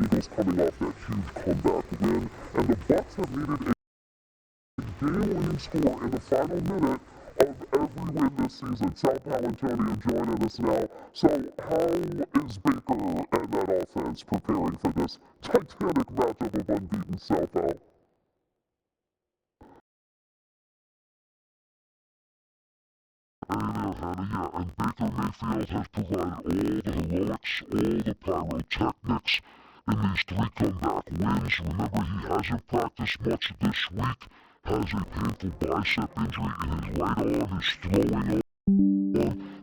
Eagles coming off that huge comeback win, and the Bucs have needed a game-winning score in the final minute of every win this season. Sal Palantonio joining us now. So how is Baker and that offense preparing for this titanic matchup of unbeaten Sal Pal? Yeah, and Baker Mayfield has provided all the heroics, all the pyrotechnics in these 3 comeback wins. Remember, he hasn't practiced much this week, has a painful bicep injury in his right arm, his throwing arm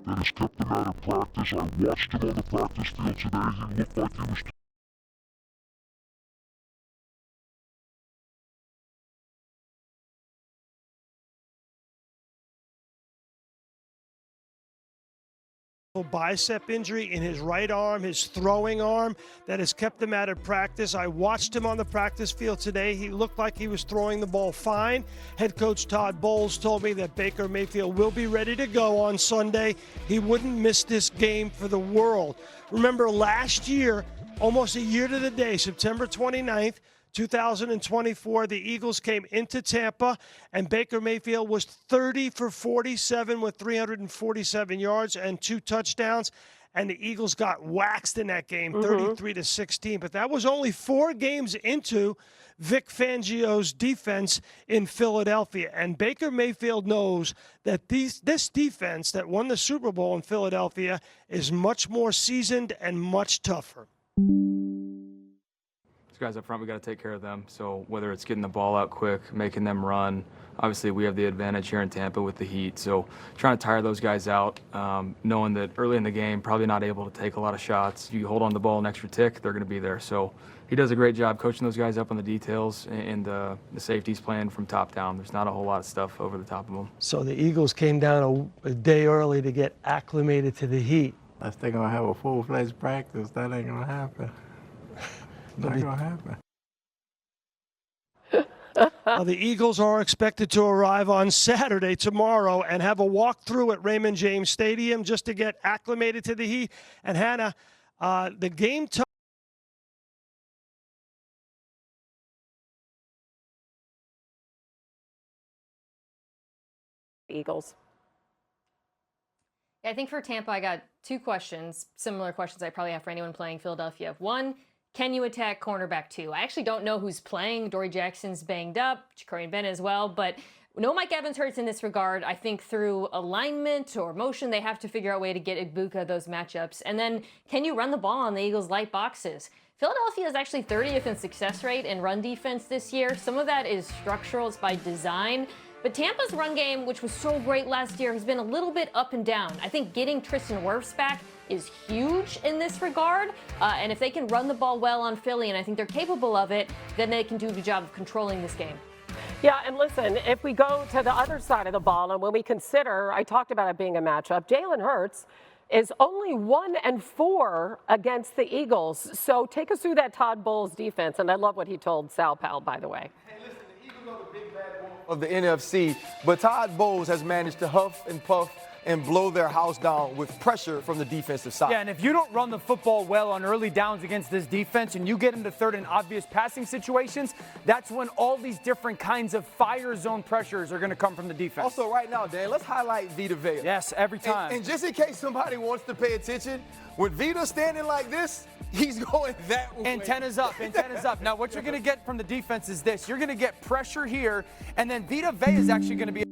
that has kept him out of practice. I watched him on the practice field today. He looked like he was bicep injury in his right arm, his throwing arm, that has kept him out of practice. I watched him on the practice field today. He looked like he was throwing the ball fine. Head coach Todd Bowles told me that Baker Mayfield will be ready to go on Sunday. He wouldn't miss this game for the world. Remember last year, almost a year to the day, September 29th, 2024, the Eagles came into Tampa, and Baker Mayfield was 30 for 47 with 347 yards and 2 touchdowns, and the Eagles got waxed in that game, 33-16. But that was only 4 games into Vic Fangio's defense in Philadelphia, and Baker Mayfield knows that this defense that won the Super Bowl in Philadelphia is much more seasoned and much tougher. Guys up front, we got to take care of them. So whether it's getting the ball out quick, making them run, obviously we have the advantage here in Tampa with the heat. So trying to tire those guys out, knowing that early in the game, probably not able to take a lot of shots. If you hold on to the ball an extra tick, they're going to be there. So he does a great job coaching those guys up on the details and the safeties playing from top down. There's not a whole lot of stuff over the top of them. So the Eagles came down a day early to get acclimated to the heat. Unless they're going to have a full-fledged practice, that ain't going to happen. Not gonna happen. The Eagles are expected to arrive on Saturday, tomorrow, and have a walkthrough at Raymond James Stadium just to get acclimated to the heat. And Hannah, the game time. Eagles. I think for Tampa, I got 2 questions, similar questions I probably have for anyone playing Philadelphia. 1, can you attack cornerback 2? I actually don't know who's playing. Dory Jackson's banged up, Jacorian Bennett as well, but no Mike Evans hurts in this regard. I think through alignment or motion, they have to figure out a way to get Ibuka those matchups. And then, can you run the ball on the Eagles' light boxes? Philadelphia is actually 30th in success rate in run defense this year. Some of that is structural, it's by design. But Tampa's run game, which was so great last year, has been a little bit up and down. I think getting Tristan Wirfs back is huge in this regard. And if they can run the ball well on Philly, and I think they're capable of it, then they can do a good job of controlling this game. Yeah, and listen, if we go to the other side of the ball, and when we consider, I talked about it being a matchup, Jalen Hurts is only 1-4 against the Eagles. So take us through that Todd Bowles defense, and I love what he told Sal Pal, by the way. Hey, listen, the Eagles are the big bad wolf of the NFC, but Todd Bowles has managed to huff and puff and blow their house down with pressure from the defensive side. Yeah, and if you don't run the football well on early downs against this defense and you get into third and obvious passing situations, that's when all these different kinds of fire zone pressures are going to come from the defense. Also, right now, Dan, let's highlight Vita Vea. Yes, every time. And just in case somebody wants to pay attention, with Vita standing like this, he's going that way. Antennas up, antennas up. Now, what you're going to get from the defense is this. You're going to get pressure here, and then Vita Vea is actually going to be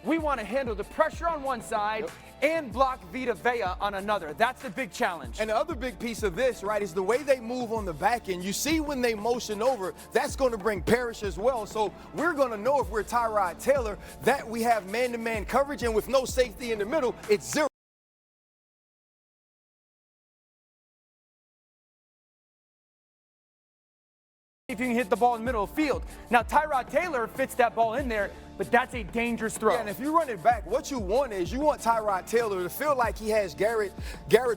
we want to handle the pressure on one side and block Vita Vea on another. That's the big challenge. And the other big piece of this, right, is the way they move on the back end. You see when they motion over, that's going to bring Parrish as well. So we're going to know if we're Tyrod Taylor that we have man-to-man coverage, and with no safety in the middle, it's 0. If you can hit the ball in the middle of the field. Now, Tyrod Taylor fits that ball in there, but that's a dangerous throw. Yeah, and if you run it back, what you want is you want Tyrod Taylor to feel like he has Garrett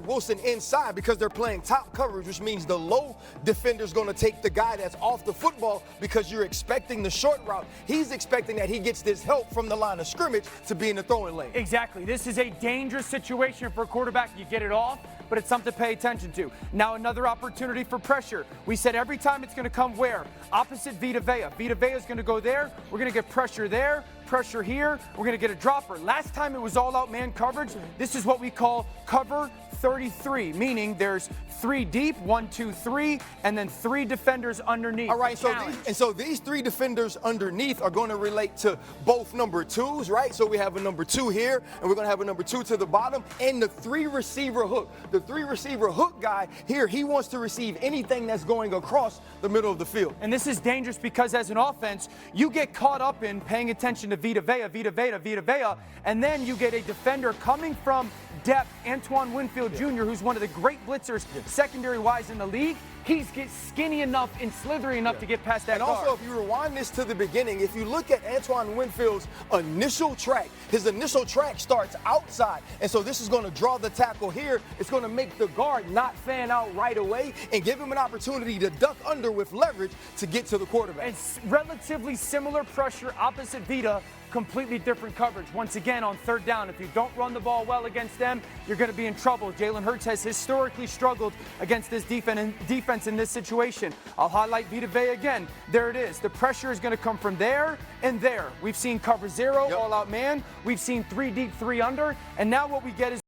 Wilson inside because they're playing top coverage, which means the low defender's going to take the guy that's off the football because you're expecting the short route. He's expecting that he gets this help from the line of scrimmage to be in the throwing lane. Exactly. This is a dangerous situation for a quarterback. You get it off, but it's something to pay attention to. Now another opportunity for pressure. We said every time it's going to come where? Opposite Vita Vea. Vita Vea is going to go there. We're going to get pressure there, pressure here. We're going to get a dropper. Last time it was all-out man coverage. This is what we call cover 33, meaning there's 3 deep, 1, 2, 3, and then 3 defenders underneath. All right, so these 3 defenders underneath are going to relate to both number 2s, right? So we have a number 2 here, and we're going to have a number 2 to the bottom, and the 3 receiver hook. The 3 receiver hook guy here, he wants to receive anything that's going across the middle of the field. And this is dangerous because as an offense, you get caught up in paying attention to Vita Vea, and then you get a defender coming from depth, Antoine Winfield Jr., who's one of the great blitzers secondary-wise in the league. He's skinny enough and slithery enough to get past that guard. Also, if you rewind this to the beginning, if you look at Antoine Winfield's initial track, his initial track starts outside. And so this is going to draw the tackle here. It's going to make the guard not fan out right away and give him an opportunity to duck under with leverage to get to the quarterback. It's relatively similar pressure opposite Vita, completely different coverage. Once again, on 3rd down, if you don't run the ball well against them, you're going to be in trouble. Jalen Hurts has historically struggled against this defense in this situation. I'll highlight Vita Vea again. There it is. The pressure is going to come from there and there. We've seen cover 0, all-out man. We've seen 3 deep, 3 under. And now what we get is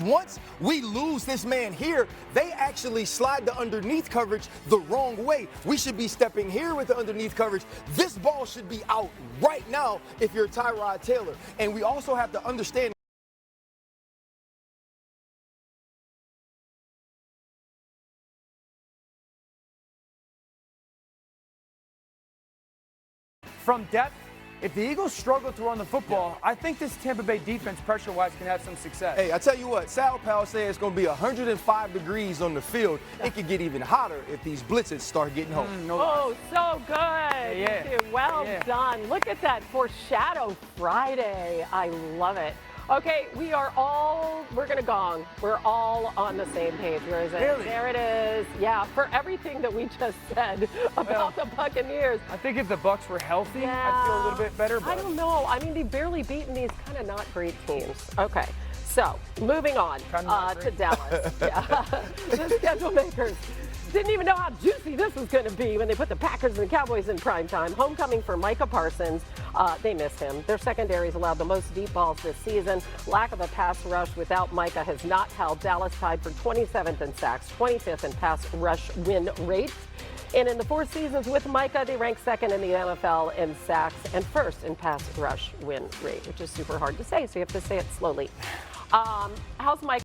once we lose this man here, they actually slide the underneath coverage the wrong way. We should be stepping here with the underneath coverage. This ball should be out right now if you're Tyrod Taylor. And we also have to understand from depth. If the Eagles struggle to run the football, I think this Tampa Bay defense, pressure-wise, can have some success. Hey, I tell you what, Sal Powell said it's going to be 105 degrees on the field. It could get even hotter if these blitzes start getting home. Oh, so good. Yeah. Well done. Look at that Foreshadow Friday. I love it. Okay, we're going to gong. We're all on the same page. Where is it? Really? There it is. Yeah, for everything that we just said about the Buccaneers. I think if the Bucs were healthy, Yeah. I'd feel a little bit better. But I don't know. I mean, they've barely beaten these kind of not great teams. Okay, so moving on to Dallas. The schedule makers didn't even know how juicy this was going to be when they put the Packers and the Cowboys in primetime. Homecoming for Micah Parsons. They missed him. Their secondaries allowed the most deep balls this season. Lack of a pass rush without Micah has not held Dallas tied for 27th in sacks, 25th in pass rush win rate. And in the 4 seasons with Micah, they ranked 2nd in the NFL in sacks and 1st in pass rush win rate, which is super hard to say, so you have to say it slowly. How's Micah?